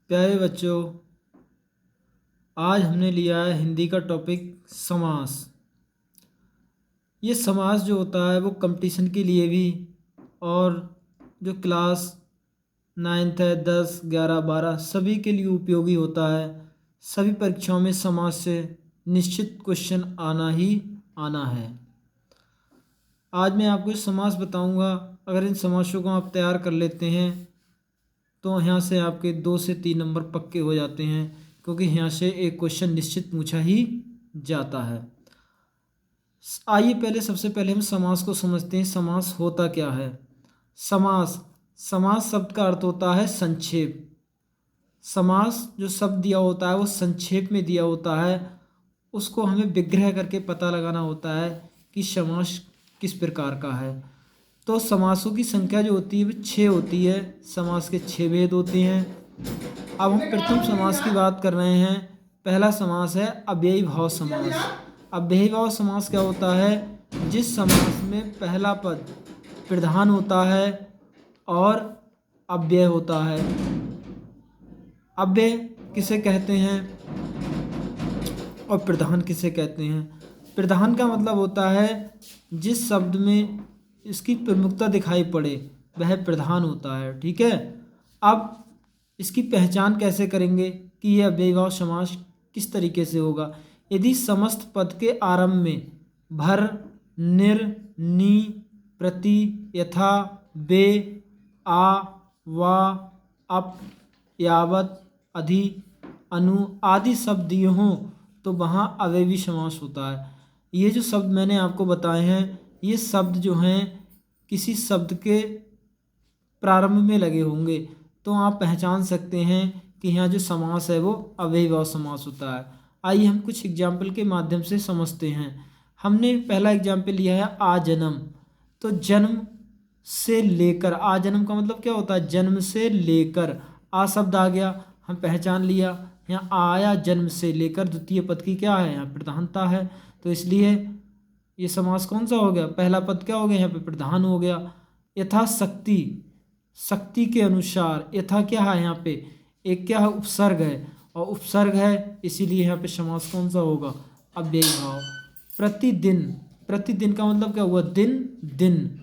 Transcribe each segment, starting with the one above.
प्यारे बच्चों, आज हमने लिया है हिंदी का टॉपिक समास। ये समास जो होता है वो कंपटीशन के लिए भी और जो क्लास 9th है, 10, 11, 12 सभी के लिए उपयोगी होता है। सभी परीक्षाओं में समास से निश्चित क्वेश्चन आना ही आना है। आज मैं आपको समास बताऊंगा। अगर इन समासों को आप तैयार कर लेते हैं तो यहाँ से आपके 2 से 3 नंबर पक्के हो जाते हैं, क्योंकि यहाँ से एक क्वेश्चन निश्चित पूछा ही जाता है। आइए पहले सबसे पहले हम समास को समझते हैं। समास होता क्या है? समास समास शब्द का अर्थ होता है संक्षेप। समास जो शब्द दिया होता है वो संक्षेप में दिया होता है, उसको हमें विग्रह करके पता लगाना होता है कि समास किस प्रकार का है। तो समासों की संख्या जो होती है वो 6 होती है। समास के 6 भेद होते हैं। अब हम प्रथम समास की बात कर रहे हैं। पहला समास है अव्ययी भाव समास। अव्ययी भाव समास क्या होता है? जिस समास में पहला पद प्रधान होता है और अव्यय होता है। अव्यय किसे कहते हैं और प्रधान किसे कहते हैं? प्रधान का मतलब होता है जिस शब्द में इसकी प्रमुखता दिखाई पड़े वह प्रधान होता है। ठीक है। अब इसकी पहचान कैसे करेंगे कि यह अव्ययीभाव समास किस तरीके से होगा? यदि समस्त पद के आरंभ में भर, निर, नी, प्रति, यथा, बे, आ, वा, अप, यावत, अधि, अनु आदि शब्द दिए हों तो वहाँ अव्ययी समास होता है। ये जो शब्द मैंने आपको बताए हैं, ये शब्द जो हैं किसी शब्द के प्रारंभ में लगे होंगे तो आप पहचान सकते हैं कि यहाँ जो समास है वो अव्ययीभाव समास होता है। आइए हम कुछ एग्जाम्पल के माध्यम से समझते हैं। हमने पहला एग्जाम्पल लिया है आजन्म। तो जन्म से लेकर, आजन्म का मतलब क्या होता है? जन्म से लेकर। आ शब्द आ गया, हम पहचान लिया। यहाँ आया जन्म से लेकर, द्वितीय पद की क्या है? यहाँ प्रधानता है। तो इसलिए ये समास कौन सा हो गया? पहला पद क्या हो गया? यहाँ पे प्रधान हो गया। यथाशक्ति, शक्ति के अनुसार। यथा क्या है? यहाँ पे एक क्या है? उपसर्ग है, और उपसर्ग है इसीलिए यहाँ पे समास कौन सा होगा? अव्ययी भाव। प्रतिदिन, प्रतिदिन का मतलब क्या हुआ? दिन, दिन।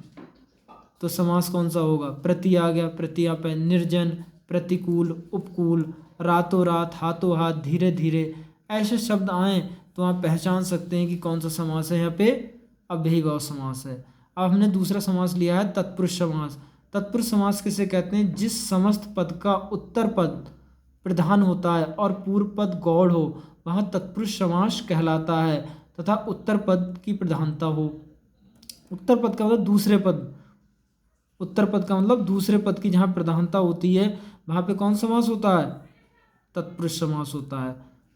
तो समास कौन सा होगा? प्रति आ गया, प्रति यहाँ पे निर्जन, प्रतिकूल, उपकूल, रातों रात, हाथों हाथ, धीरे धीरे। ऐसे शब्द आए तो आप पहचान सकते हैं कि कौन सा समास है। यहाँ पे अव्ययी भाव समास है। अब हमने दूसरा समास लिया है तत्पुरुष समास। तत्पुरुष समास किसे कहते हैं? जिस समस्त पद का उत्तर पद प्रधान होता है और पूर्व पद गौड़ हो वहाँ तत्पुरुष समास कहलाता है, तथा उत्तर पद की प्रधानता हो। उत्तर पद का मतलब दूसरे पद, उत्तर पद का मतलब दूसरे पद की जहाँ प्रधानता होती है वहाँ पे कौन समास होता है? तत्पुरुष समास होता है।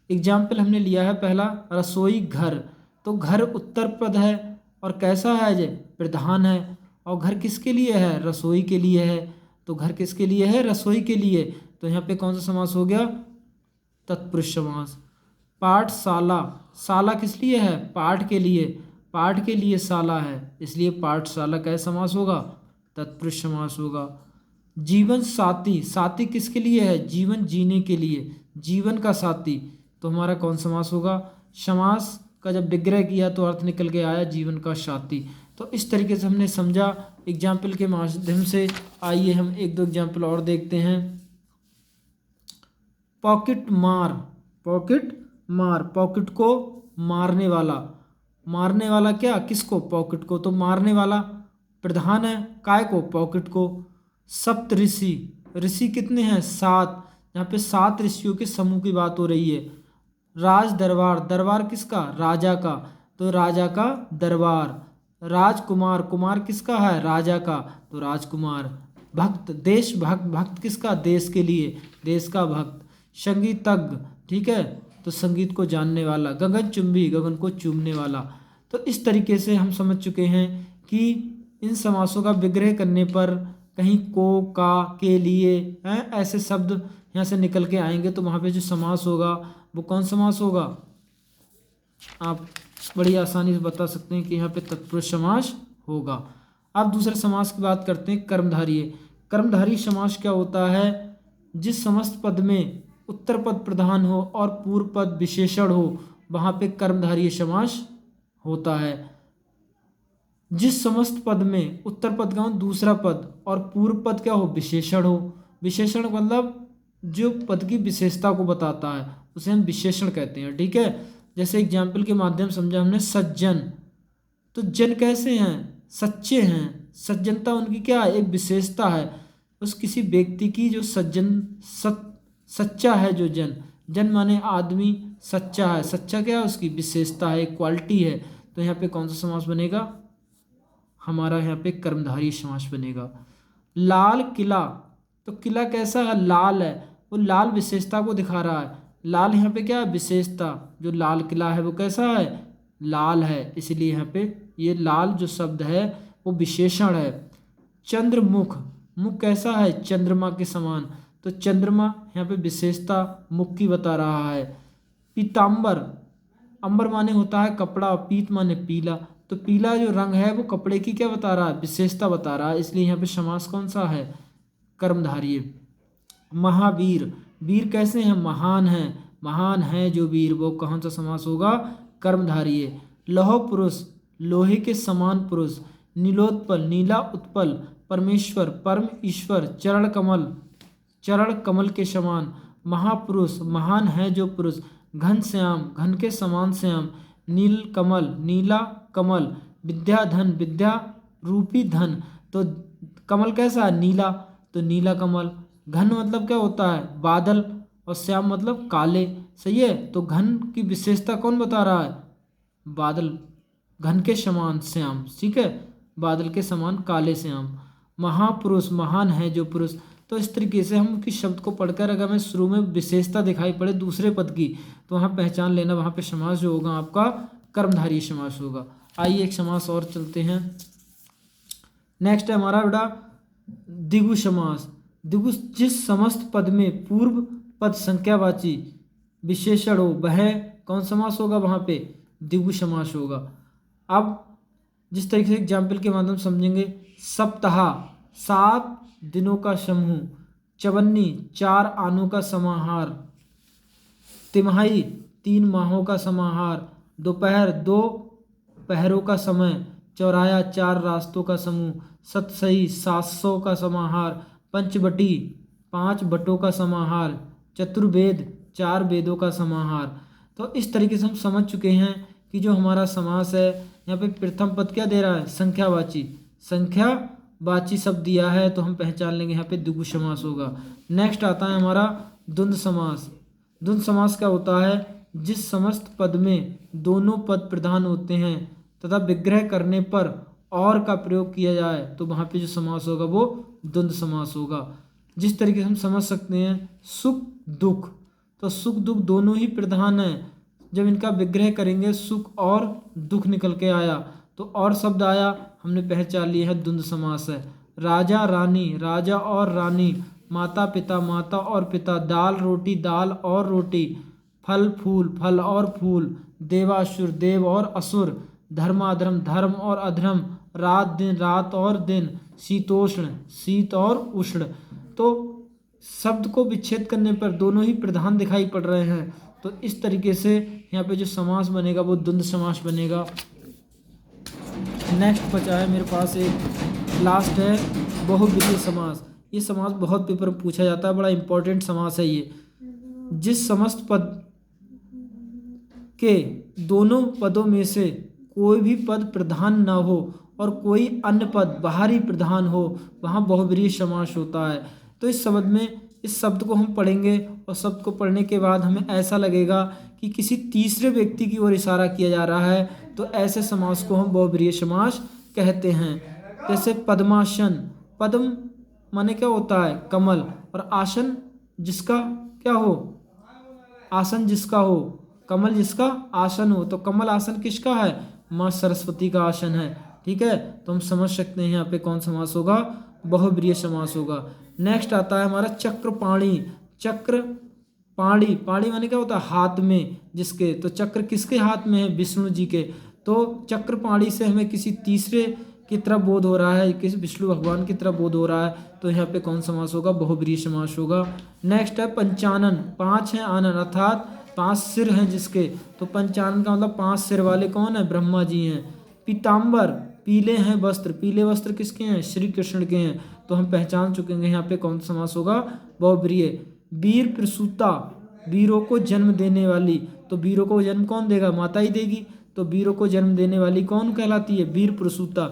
एग्जाम्पल हमने लिया है पहला रसोई घर। तो घर उत्तर पद है और कैसा है? जे प्रधान है। और घर किसके लिए है? रसोई के लिए है। तो घर किसके लिए है? रसोई के लिए। तो यहाँ पे कौन सा समास हो गया? तत्पुरुष समास। पाठशाला, शाला किस लिए है? पाठ के लिए। पाठ के लिए शाला है, इसलिए पाठशाला का समास होगा? तत्पुरुष समास होगा। जीवन साथी, साथी किसके लिए है? जीवन जीने के लिए, जीवन का साथी। तो हमारा कौन समास होगा? समास का जब विग्रह किया तो अर्थ निकल के आया जीवन का साथी। तो इस तरीके से हमने समझा एग्जाम्पल के माध्यम से। आइए हम एक दो एग्जाम्पल और देखते हैं। पॉकेट मार, पॉकेट मार, पॉकेट को मारने वाला। मारने वाला क्या? किसको? पॉकेट को। तो मारने वाला प्रधान है, काय को? पॉकेट को। सप्त ऋषि, ऋषि कितने हैं? 7। यहाँ पे 7 ऋषियों के समूह की बात हो रही है। राज दरबार, दरबार किसका? राजा का। तो राजा का दरबार। राजकुमार, कुमार किसका है? राजा का। तो राजकुमार। भक्त, देश भक्त, भक्त किसका? देश के लिए, देश का भक्त। संगीतज्ञ, ठीक है, तो संगीत को जानने वाला। गगनचुंबी, गगन को चूमने वाला। तो इस तरीके से हम समझ चुके हैं कि इन समासों का विग्रह करने पर कहीं को, का, के लिए हैं ऐसे शब्द यहाँ से निकल के आएंगे तो वहाँ पे जो समास होगा वो कौन समास होगा? आप बड़ी आसानी से बता सकते हैं कि यहाँ पे तत्पुरुष समास होगा। अब दूसरे समास की बात करते हैं कर्मधारय। कर्मधारय समास क्या होता है? जिस समस्त पद में उत्तर पद प्रधान हो और पूर्व पद विशेषण हो वहाँ पे कर्मधारय समास होता है। जिस समस्त पद में उत्तर पद का दूसरा पद और पूर्व पद क्या हो, विशेषण हो। विशेषण मतलब जो पद की विशेषता को बताता है उसे हम विशेषण कहते हैं, ठीक है। जैसे एग्जाम्पल के माध्यम समझा हमने सज्जन, तो जन कैसे हैं, सच्चे हैं। सज्जनता उनकी क्या है, एक विशेषता है उस किसी व्यक्ति की जो सच्चा है। जो जन माने आदमी सच्चा है, सच्चा क्या है, उसकी विशेषता है, एक क्वालिटी है। तो यहाँ पे कौन सा समास बनेगा, हमारा यहाँ पे कर्मधारय समास बनेगा। लाल किला, तो किला कैसा है, लाल है, वो लाल विशेषता को दिखा रहा है। लाल यहाँ पे क्या है, विशेषता। जो लाल किला है वो कैसा है, लाल है, इसलिए यहाँ पे ये लाल जो शब्द है वो विशेषण है। चंद्रमुख, मुख कैसा है, चंद्रमा के समान, तो चंद्रमा यहाँ पे विशेषता मुख की बता रहा है। पीताम्बर, अंबर माने होता है कपड़ा, पीत माने पीला, तो पीला जो रंग है वो कपड़े की क्या बता रहा है, विशेषता बता रहा है, इसलिए यहाँ पे समास कौन सा है, कर्मधारय। महावीर, वीर कैसे हैं, महान हैं, महान है जो वीर, वो कौन सा समास होगा, कर्मधारय। लौह पुरुष, लोहे के समान पुरुष। नीलोत्पल, नीला उत्पल, परमेश्वर, परम ईश्वर। चरण कमल, चरण कमल के समान। महापुरुष, महान है जो पुरुष। घनश्याम, घन के समान श्याम। नील कमल, नीला कमल। विद्याधन, विद्या रूपी धन, तो कमल कैसा है, नीला, तो नीला कमल। घन मतलब क्या होता है, बादल, और श्याम मतलब काले, सही है। तो घन की विशेषता कौन बता रहा है, बादल, घन के समान श्याम, ठीक है, बादल के समान काले श्याम। महापुरुष, महान है जो पुरुष। तो इस तरीके से हम किस शब्द को पढ़कर अगर हमें शुरू में विशेषता दिखाई पड़े दूसरे पद की, तो वहाँ पहचान लेना, वहाँ पे समास जो होगा आपका कर्मधारय समास होगा। आइए एक समास और चलते हैं। नेक्स्ट है हमारा बेटा द्विगु समास। द्विगु, जिस समस्त पद में पूर्व पद संख्यावाची विशेषण हो वह कौन समास होगा, वहाँ पे द्विगु समास होगा। अब जिस तरीके से एग्जाम्पल के माध्यम समझेंगे, सप्ताह 7 दिनों का समूह। चवन्नी 4 आनों का समाहार। तिमाही 3 माहों का समाहार। दोपहर 2 पहरों का समय। चौराया 4 रास्तों का समूह। सतसही 700 का समाहार। पंचवटी 5 बटों का समाहार। चतुर्वेद 4 वेदों का समाहार। तो इस तरीके से हम समझ चुके हैं कि जो हमारा समास है यहाँ पे प्रथम पद क्या दे रहा है, संख्यावाची, संख्यावाची शब्द दिया है, तो हम पहचान लेंगे यहाँ पे द्विगु समास होगा। नेक्स्ट आता है हमारा द्वंद्व समास। द्वंद्व समास क्या होता है, जिस समस्त पद में दोनों पद प्रधान होते हैं तथा विग्रह करने पर और का प्रयोग किया जाए तो वहाँ पे जो समास होगा वो द्वंद्व समास होगा। जिस तरीके से हम समझ सकते हैं सुख दुख, तो सुख दुख दोनों ही प्रधान हैं, जब इनका विग्रह करेंगे सुख और दुख निकल के आया तो और शब्द आया, हमने पहचान लिया है द्वंद्व समास है। राजा रानी, राजा और रानी। माता पिता, माता और पिता। दाल रोटी, दाल और रोटी। फल फूल, फल और फूल। देवासुर, देव और असुर। धर्माधर्म, धर्म और अधर्म। रात दिन, रात और दिन। शीतोष्ण, शीत और उष्ण। तो शब्द को विच्छेद करने पर दोनों ही प्रधान दिखाई पड़ रहे हैं, तो इस तरीके से यहाँ पे जो समास बनेगा वो द्वंद्व समास बनेगा। नेक्स्ट बचा है मेरे पास एक लास्ट है बहुब्रीहि समास। ये समास बहुत पेपर में पूछा जाता है, बड़ा इंपॉर्टेंट समास है ये। जिस समस्त पद के दोनों पदों में से कोई भी पद प्रधान ना हो और कोई अन्य पद बाहरी प्रधान हो वहाँ बहुब्रीहि समास होता है। तो इस शब्द में इस शब्द को हम पढ़ेंगे और शब्द को पढ़ने के बाद हमें ऐसा लगेगा कि किसी तीसरे व्यक्ति की ओर इशारा किया जा रहा है, तो ऐसे समास को हम बहुब्रीहि समास कहते हैं। जैसे पद्मासन, पद्म माने क्या होता है, कमल, और आसन जिसका क्या हो, आसन जिसका हो, कमल जिसका आसन हो, तो कमल आसन किसका है, माँ सरस्वती का आसन है, ठीक है। तो हम समझ सकते हैं यहाँ पे कौन समास होगा, बहुब्रीहि समास होगा। नेक्स्ट आता है हमारा चक्रपाणी। चक्रपाणी, पाणी माने क्या होता है, हाथ में जिसके, तो चक्र किसके हाथ में है, विष्णु जी के। तो चक्रपाणी से हमें किसी तीसरे की तरफ बोध हो रहा है, किस विष्णु भगवान की तरफ बोध हो रहा है, तो यहाँ पे कौन समास होगा, बहुब्रीहि समास होगा। नेक्स्ट है पंचानन, 5 हैं आनन अर्थात 5 सिर हैं जिसके, तो पंचानन का मतलब 5 सिर वाले कौन है, ब्रह्मा जी हैं। पीताम्बर, पीले हैं वस्त्र, पीले वस्त्र किसके हैं, श्री कृष्ण के हैं, तो हम पहचान चुके हैं यहाँ पे कौन समास होगा, बहुब्रीहि। वीर प्रसूता, वीरों को जन्म देने वाली, तो वीरों को जन्म कौन देगा, माता ही देगी, तो वीरों को जन्म देने वाली कौन कहलाती है, वीर प्रसूता।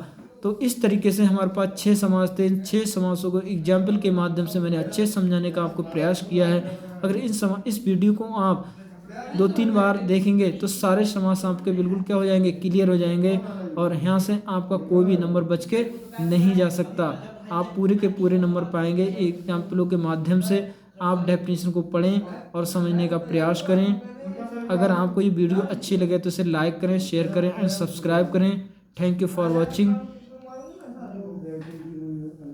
तो इस तरीके से हमारे पास 6 समास थे। इन 6 समासों को एग्जाम्पल के माध्यम से मैंने अच्छे से समझाने का आपको प्रयास किया है। अगर इस वीडियो को आप 2-3 बार देखेंगे तो सारे समास आपके बिल्कुल क्या हो जाएंगे, क्लियर हो जाएंगे, और यहाँ से आपका कोई भी नंबर बच के नहीं जा सकता। आप पूरे के पूरे नंबर पाएंगे एग्जाम्पलों के माध्यम से। आप डेफिनेशन को पढ़ें और समझने का प्रयास करें। अगर आपको ये वीडियो अच्छी लगे तो इसे लाइक करें, शेयर करें और सब्सक्राइब करें। Thank you for watching.